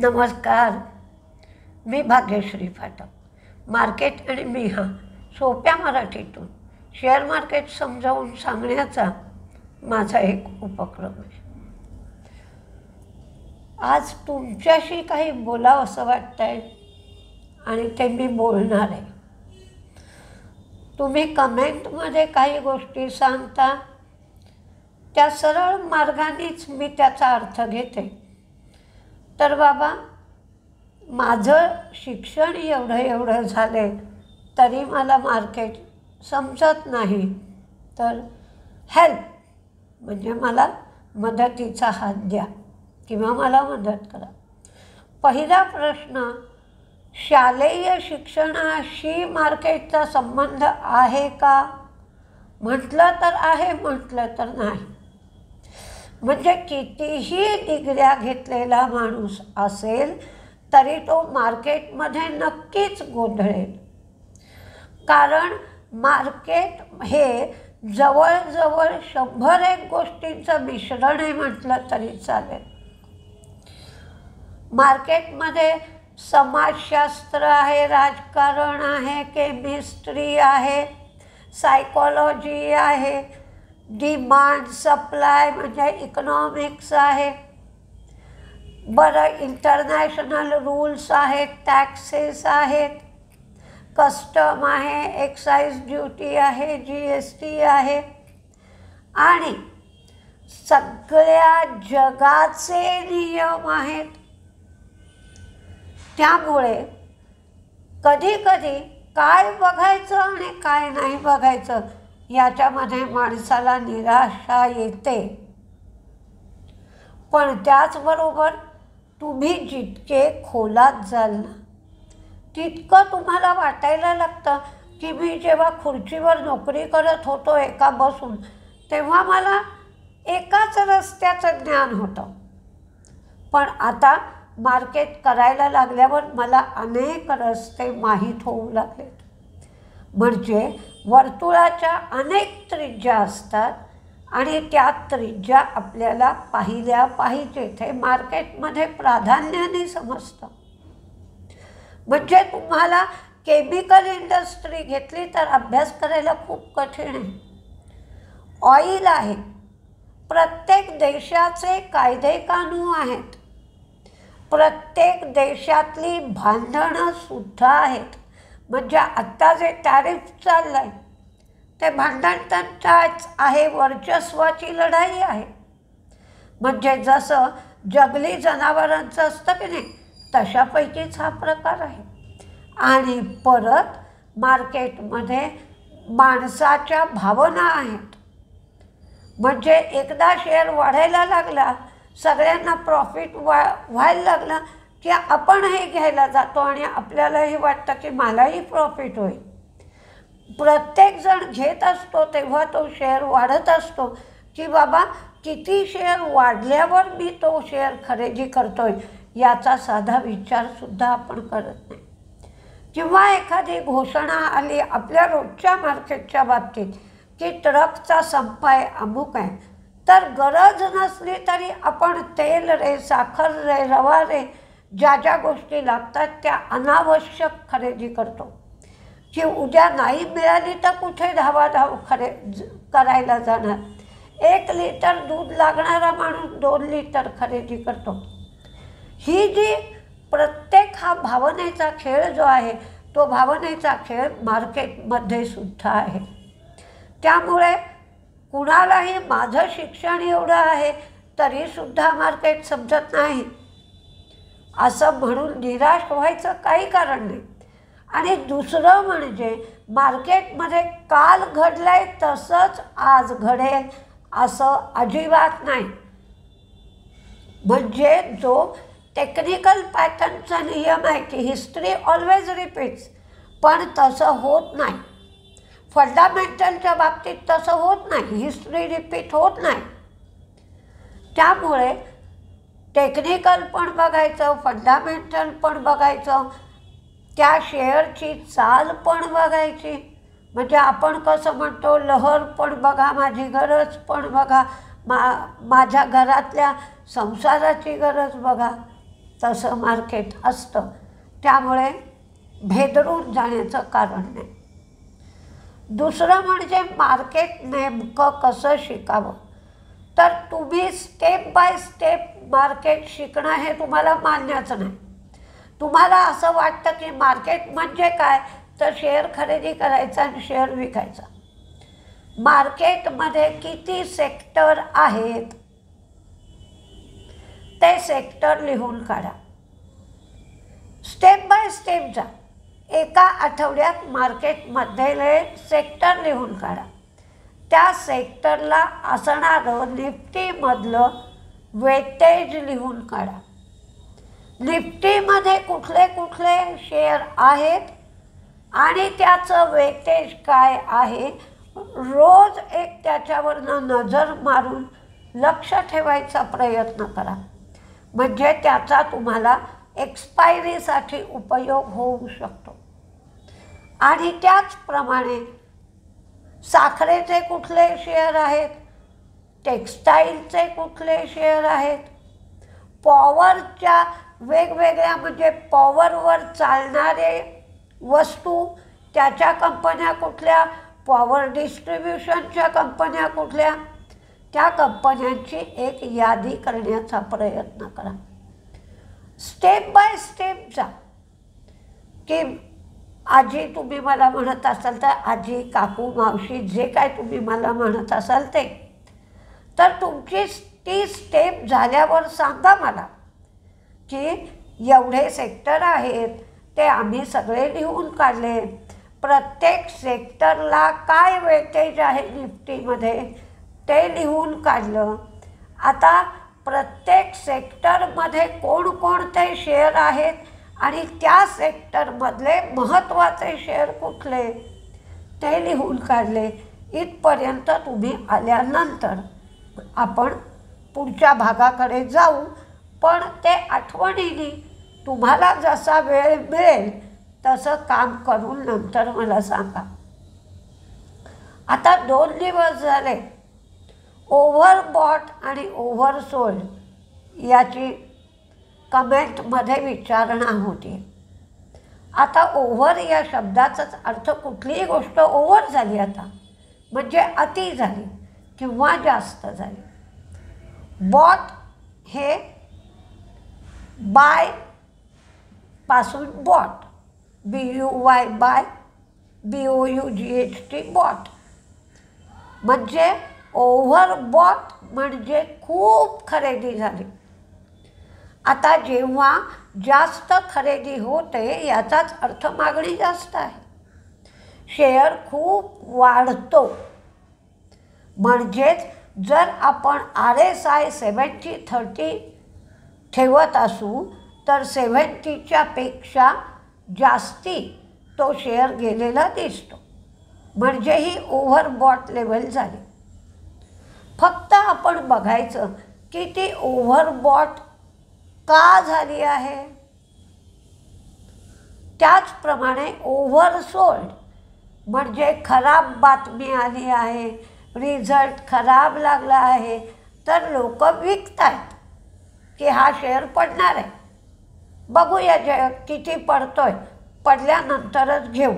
नमस्कार, मी भाग्यश्री फाटक. मार्केट आणि मी हा सोप्या मराठीतून शेअर मार्केट समजावून सांगण्याचा माझा एक उपक्रम आहे. आज तुमच्याशी काही बोलावं असं वाटतं आहे आणि ते मी बोलणार आहे. तुम्ही कमेंटमध्ये काही गोष्टी सांगता, त्या सरळ मार्गानेच मी त्याचा अर्थ घेते. तर बाबा, माझं शिक्षण एवढं झालं तरी मला मार्केट समजत नाही, तर हेल्प म्हणजे मला मदतीचा हात द्या किंवा मला मदत करा. पहिला प्रश्न, शालेय शिक्षणाशी मार्केटचा संबंध आहे का? म्हटलं तर आहे, म्हटलं तर नाही. म्हणजे कितीही डिग्र्या घेतलेला माणूस असेल तरी तो मार्केटमध्ये नक्कीच गोंधळेल. कारण मार्केट हे जवळजवळ 101 गोष्टींचं मिश्रण आहे म्हटलं तरी चालेल. मार्केटमध्ये समाजशास्त्र आहे, राजकारण आहे, केमिस्ट्री आहे, सायकोलॉजी आहे, डिमांड सप्लाय म्हणजे इकॉनॉमिक्स आहे, बरं इंटरनॅशनल रूल्स आहेत, टॅक्सेस आहेत, कस्टम आहे, एक्साईज ड्युटी आहे, GST आहे आणि सगळ्या जगाचे नियम आहेत. त्यामुळे कधीकधी काय बघायचं आणि काय नाही बघायचं याच्यामध्ये माणसाला निराशा येते. पण त्याचबरोबर तुम्ही जितके खोलात जाल ना, तितकं तुम्हाला वाटायला लागतं की मी जेव्हा खुर्चीवर नोकरी करत होतो एका बसून, तेव्हा मला एकाच रस्त्याचं ज्ञान होतं. पण आता मार्केट करायला लागल्यावर मला अनेक रस्ते माहीत होऊ लागलेत. म्हणजे वर्तुळाच्या अनेक त्रिज्या असतात आणि त्या त्रिज्या आपल्याला पाहिल्या पाहिजेत. हे मार्केटमध्ये प्राधान्याने समजतं. म्हणजे तुम्हाला केमिकल इंडस्ट्री घेतली तर अभ्यास करायला खूप कठीण आहे. ऑइल आहे, प्रत्येक देशाचे कायदे कानून आहेत, प्रत्येक देशातली भांडणंसुद्धा आहेत. म्हणजे आत्ता जे टॅरिफ चाललं आहे ते भांडण त्यांचाच आहे, वर्चस्वाची लढाई आहे. म्हणजे जसं जंगली जनावरांचं असतं की नाही, तशापैकीच हा प्रकार आहे. आणि परत मार्केटमध्ये माणसाच्या भावना आहेत. म्हणजे एकदा शेअर वाढायला लागला, सगळ्यांना प्रॉफिट व्हायला लागलं की आपण हे घ्यायला जातो आणि आपल्यालाही वाटतं की मलाही प्रॉफिट होईल. प्रत्येकजण घेत असतो तेव्हा तो शेअर वाढत असतो की बाबा किती शेअर वाढल्यावर मी तो शेअर खरेदी करतोय याचा साधा विचारसुद्धा आपण करत नाही. किंवा एखादी घोषणा आली आपल्या रोजच्या मार्केटच्या बाबतीत की ट्रकचा संप आहे, अमुक आहे, तर गरज नसली तरी आपण तेल रे, साखर रे, रवा रे, ज्या ज्या गोष्टी लागतात त्या अनावश्यक खरेदी करतो. की उद्या नाही मिळाली तर कुठे धावाधाव करायला जाणार. 1 लिटर दूध लागणारा माणूस 2 लिटर खरेदी करतो. ही जी प्रत्येक हा भावनेचा खेळ जो आहे तो भावनेचा खेळ मार्केटमध्ये सुद्धा आहे. त्यामुळे कुणालाही माझं शिक्षण एवढं आहे तरीसुद्धा मार्केट समजत नाही असं म्हणून निराश व्हायचं काही कारण नाही. आणि दुसरं म्हणजे मार्केटमध्ये काल घडलंय तसंच आज घडेल असं अजिबात नाही. म्हणजे जो टेक्निकल पॅटर्नचा नियम आहे की हिस्ट्री ऑलवेज रिपीट्स, पण तसं होत नाही. फंडामेंटलच्या बाबतीत तसं होत नाही, हिस्ट्री रिपीट होत नाही. त्यामुळे टेक्निकल पण बघायचं, फंडामेंटल पण बघायचं, त्या शेअरची चाल पण बघायची. म्हणजे आपण कसं म्हणतो, लहर पण बघा, माझी गरज पण बघा, माझ्या घरातल्या संसाराची गरज बघा. तसं मार्केट असतं, त्यामुळे भेदरून जाण्याचं कारण नाही. दुसरं म्हणजे मार्केट नेमकं कसं शिकावं, तर तुम्ही स्टेप बाय स्टेप मार्केट शिकणं हे तुम्हाला मान्यच नाही. तुम्हाला असं वाटतं की मार्केट म्हणजे काय, तर शेअर खरेदी करायचा आणि शेअर विकायचा. मार्केटमध्ये किती सेक्टर आहेत ते सेक्टर लिहून काढा. स्टेप बाय स्टेप जा. एका आठवड्यात मार्केटमधले सेक्टर लिहून काढा. त्या सेक्टरला असणारं निफ्टीमधलं वेटेज लिहून काढा. निफ्टीमध्ये कुठले कुठले शेअर आहेत आणि त्याचं वेटेज काय आहे, रोज एक त्याच्यावरनं नजर मारून लक्ष ठेवायचा प्रयत्न करा. म्हणजे त्याचा तुम्हाला एक्सपायरीसाठी उपयोग होऊ शकतो. आणि त्याचप्रमाणे साखरेचे कुठले शेअर आहेत, टेक्स्टाईलचे कुठले शेअर आहेत, पॉवरच्या वेगवेगळ्या म्हणजे पॉवरवर चालणारे वस्तू त्याच्या कंपन्या कुठल्या, पॉवर डिस्ट्रीब्युशनच्या कंपन्या कुठल्या, त्या कंपन्यांची एक यादी करण्याचा प्रयत्न करा. स्टेप बाय स्टेप जा. की आजी तुम्ही मला म्हणत असाल तर आजी, काकू, मावशी जे काय तुम्ही मला म्हणत असाल ते, तर तुमची ती स्टेप झाल्यावर सांगा मला की एवढे सेक्टर आहेत, ते आम्ही सगळे लिहून काढले. प्रत्येक सेक्टरला काय वेटेज आहे निफ्टीमध्ये ते लिहून काढलं. आता प्रत्येक सेक्टरमध्ये कोणकोणते शेअर आहेत आणि त्या सेक्टरमधले महत्त्वाचे शेअर कुठले ते लिहून काढले. इथपर्यंत तुम्ही आल्यानंतर आपण पुढच्या भागाकडे जाऊ, पण ते आठवणीने तुम्हाला जसा वेळ मिळेल तसं काम करून नंतर मला सांगा. आता 2 दिवस झाले ओव्हरबॉट आणि ओव्हरसोल्ड याची कमेंटमध्ये विचारणा होती. आता ओव्हर या शब्दाचाच अर्थ कुठलीही गोष्ट ओव्हर झाली आता म्हणजे अति झाली किंवा जास्त झाली. बॉट हे बाय पासून bought, BUY buy, BOUGHT bought, म्हणजे ओव्हरबॉट म्हणजे खूप खरेदी झाली. आता जेव्हा जास्त खरेदी होते याचाच अर्थ मागणी जास्त आहे, शेअर खूप वाढतो. म्हणजेच जर आपण RSI 70-30 ठेवत असू तर 70च्या पेक्षा जास्ती तो शेअर गेलेला दिसतो, म्हणजे ही ओव्हरबॉट लेवल झाली. फक्त आपण बघायचं की ती ओव्हरबॉट का झाली आहे. त्याचप्रमाणे ओव्हरसोल्ड म्हणजे खराब बातमी आली आहे, रिझल्ट खराब लागला आहे, तर लोक विकतात की हा शेअर पडणार आहे, बघूया किती पडतोय, पडल्यानंतरच घेऊ,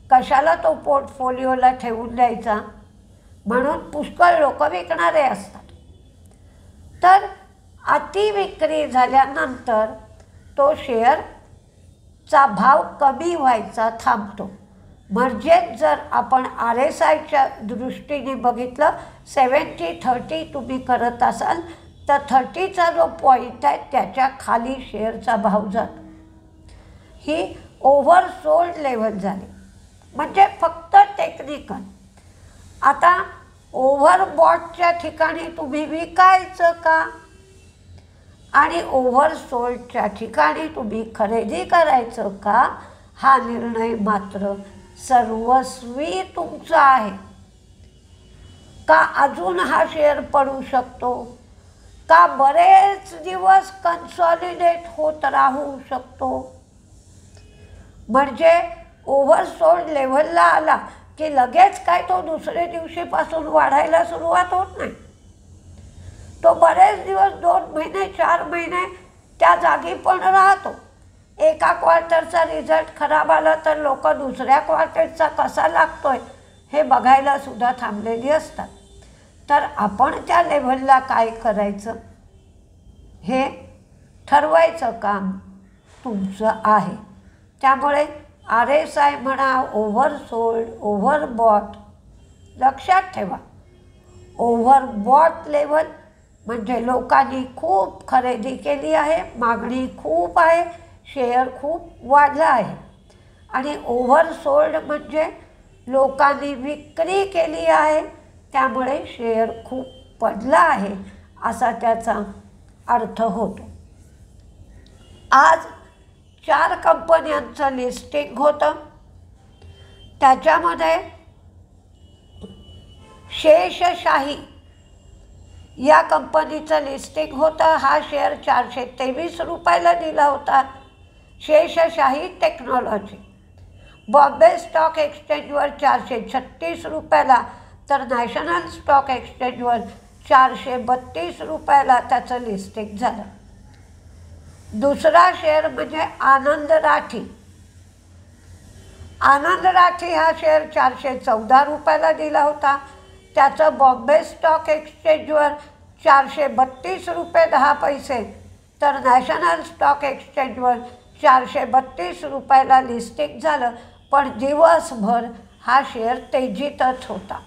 कशाला तो पोर्टफोलिओला ठेवून द्यायचा, म्हणून पुष्कळ लोक विकणारे असतात. तर अतिविक्री झाल्यानंतर तो शेअरचा भाव कमी व्हायचा थांबतो. म्हणजेच जर आपण RSIच्या दृष्टीने बघितलं 70-30 तुम्ही करत असाल तर 30चा जो पॉईंट आहे त्याच्या खाली शेअरचा भाव जातो. ही ओव्हरसोल्ड लेवल झाली, म्हणजे फक्त टेक्निकल. आता ओव्हरबॉटच्या ठिकाणी तुम्ही विकायचं का आणि ओव्हरसोल्डच्या ठिकाणी तुम्ही खरेदी करायचं का, हा निर्णय मात्र सर्वस्वी तुमचा आहे. का अजून हा शेअर पडू शकतो, का बरेच दिवस कन्सॉलिडेट होत राहू शकतो. म्हणजे ओव्हरसोल्ड लेव्हलला आला की लगेच काय तो दुसऱ्या दिवशीपासून वाढायला सुरुवात होत नाही. तो बरेच दिवस 2 महिने 4 महिने त्या जागी पण राहतो. एका क्वार्टरचा रिझल्ट खराब आला तर लोक दुसऱ्या क्वार्टरचा कसा लागतोय हे बघायला सुद्धा थांबलेली असतात. तर आपण त्या लेव्हलला काय करायचं हे ठरवायचं काम तुमचं आहे. त्यामुळे RSI म्हणा, ओव्हरसोल्ड, ओव्हरबॉट, लक्षात ठेवा. ओव्हरबॉट लेवल म्हणजे लोकांनी खूप खरेदी केली आहे, मागणी खूप आहे, शेअर खूप वाढला आहे. आणि ओव्हरसोल्ड म्हणजे लोकांनी विक्री केली आहे, त्यामुळे शेअर खूप पडला आहे असा त्याचा अर्थ होतो. आज 4 कंपन्यांचं लिस्टिंग होतं. त्याच्यामध्ये शेषशाही या कंपनीचं लिस्टिंग होतं. हा शेअर 423 रुपयाला दिला होता. शेषशाही टेक्नॉलॉजी बॉम्बे स्टॉक एक्सचेंजवर 436 रुपयाला, तर नॅशनल स्टॉक एक्सचेंजवर 432 रुपयाला त्याचं लिस्टिंग झालं. दुसरा शेअर म्हणजे आनंद राठी. आनंद राठी हा शेअर 414 रुपयाला दिला होता. त्याचं बॉम्बे स्टॉक एक्सचेंजवर 432 रुपये 10 पैसे, तर नॅशनल स्टॉक एक्सचेंजवर 432 रुपयाला लिस्टिंग झालं. पण दिवसभर हा शेअर तेजीतच होता.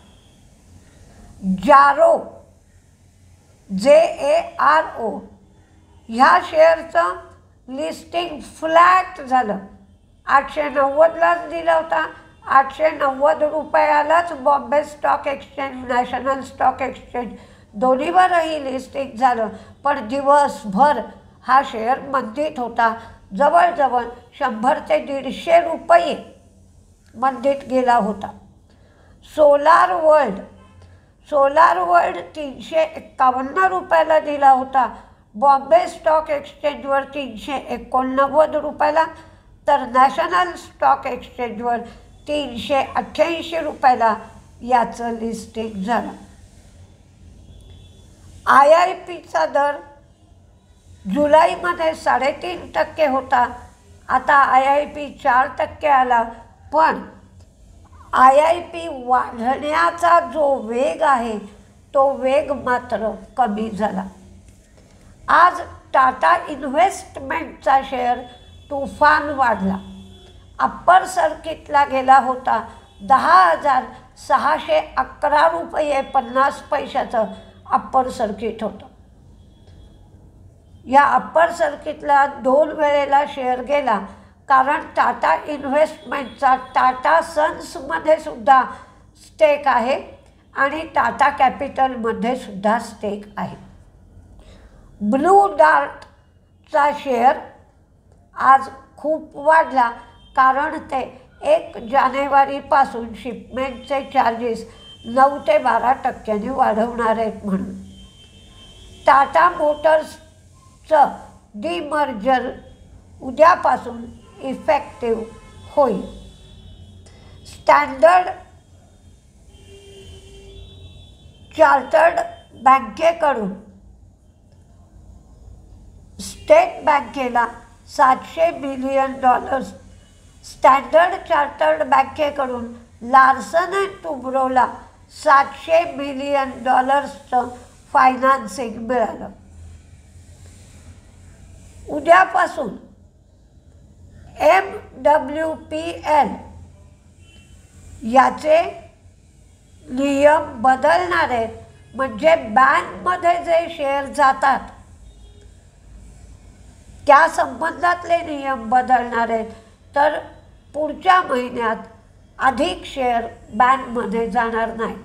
जारो JARO ह्या शेअरचं लिस्टिंग फ्लॅट झालं. 890लाच दिला होता. 890 रुपयालाच Bombay stock exchange, national stock exchange दोन्हीवरही लिस्टिंग झालं. पण दिवसभर हा शेअर मंदीत होता. जवळजवळ 100 ते 150 रुपये मंदीत गेला होता. सोलार वर्ल्ड 351 रुपयाला दिला होता. बॉम्बे स्टॉक एक्सचेंजवर 389 रुपयाला, तर नॅशनल स्टॉक एक्सचेंजवर 388 रुपयाला याचं लिस्टिंग झालं. IIPचा दर जुलैमध्ये 3.5% होता. आता IIP 4% आला. पण IIP वाढण्याचा जो वेग आहे तो वेग मात्र कमी झाला. आज टाटा इन्व्हेस्टमेंटचा शेअर तुफान वाढला. अप्पर सर्किटला गेला होता. 10,611 रुपये 50 पैशाचं अप्पर सर्किट होतं. या अप्पर सर्किटला 2 वेळेला शेअर गेला, कारण टाटा इन्व्हेस्टमेंटचा टाटा सन्समध्ये सुद्धा स्टेक आहे आणि टाटा कॅपिटलमध्ये सुद्धा स्टेक आहे. ब्लू डार्टचा शेअर आज खूप वाढला, कारण ते 1 जानेवारीपासून शिपमेंटचे चार्जेस 9 ते 12% वाढवणार आहेत म्हणून. टाटा मोटर्सचं डिमर्जर उद्यापासून इफेक्टिव्ह होईल. स्टँडर्ड चार्टर्ड बँकेकडून स्टेट बँकेला $700 मिलियन, स्टँडर्ड चार्टर्ड बँकेकडून लार्सन अँड टुब्रोला $700 मिलियन फायनान्सिंग मिळालं. उद्यापासून MWPL याचे नियम बदलणार आहेत. म्हणजे बँकमध्ये जे शेअर जातात त्या संबंधातले नियम बदलणार आहेत. तर पुढच्या महिन्यात अधिक शेअर बँकमध्ये जाणार नाहीत.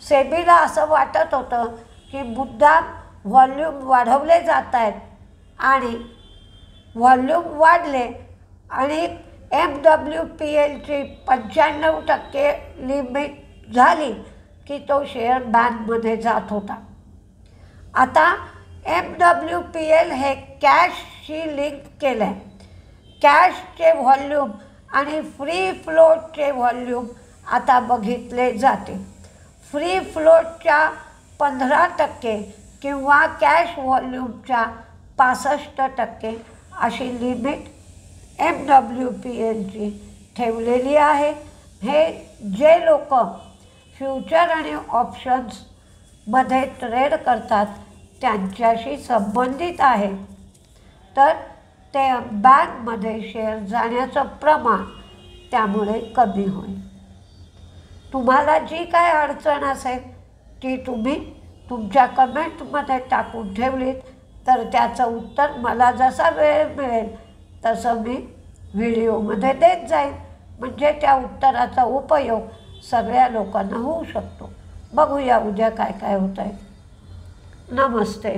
सेबीला असं वाटत होतं की मुद्दाम व्हॉल्यूम वाढवले जात आहेत आणि व्हॉल्यूम वाढले आणि MWPLची 95% लिमिट झाली की तो शेअर बँकमध्ये जात होता. आता MWPL हे कॅशशी लिंक केलं आहे. कॅशचे व्हॉल्यूम आणि फ्री फ्लोटचे व्हॉल्यूम आता बघितले जाते. फ्री फ्लोटच्या 15% किंवा कॅश व्हॉल्यूमच्या 65% अशी लिमिट MWPLची ठेवलेली आहे. हे जे लोक फ्युचर आणि ऑप्शन्समध्ये ट्रेड करतात त्यांच्याशी संबंधित आहे, तर ते बँकमध्ये शेअर जाण्याचं प्रमाण त्यामुळे कमी होईल. तुम्हाला जी काय अडचण असेल ती तुम्ही तुमच्या कमेंटमध्ये टाकून ठेवलीत तर त्याचं उत्तर मला जसा वेळ मिळेल तसं मी व्हिडिओमध्ये देत जाईन. म्हणजे त्या उत्तराचा उपयोग सगळ्या लोकांना होऊ शकतो. बघूया उद्या काय काय होतं आहे. नमस्ते.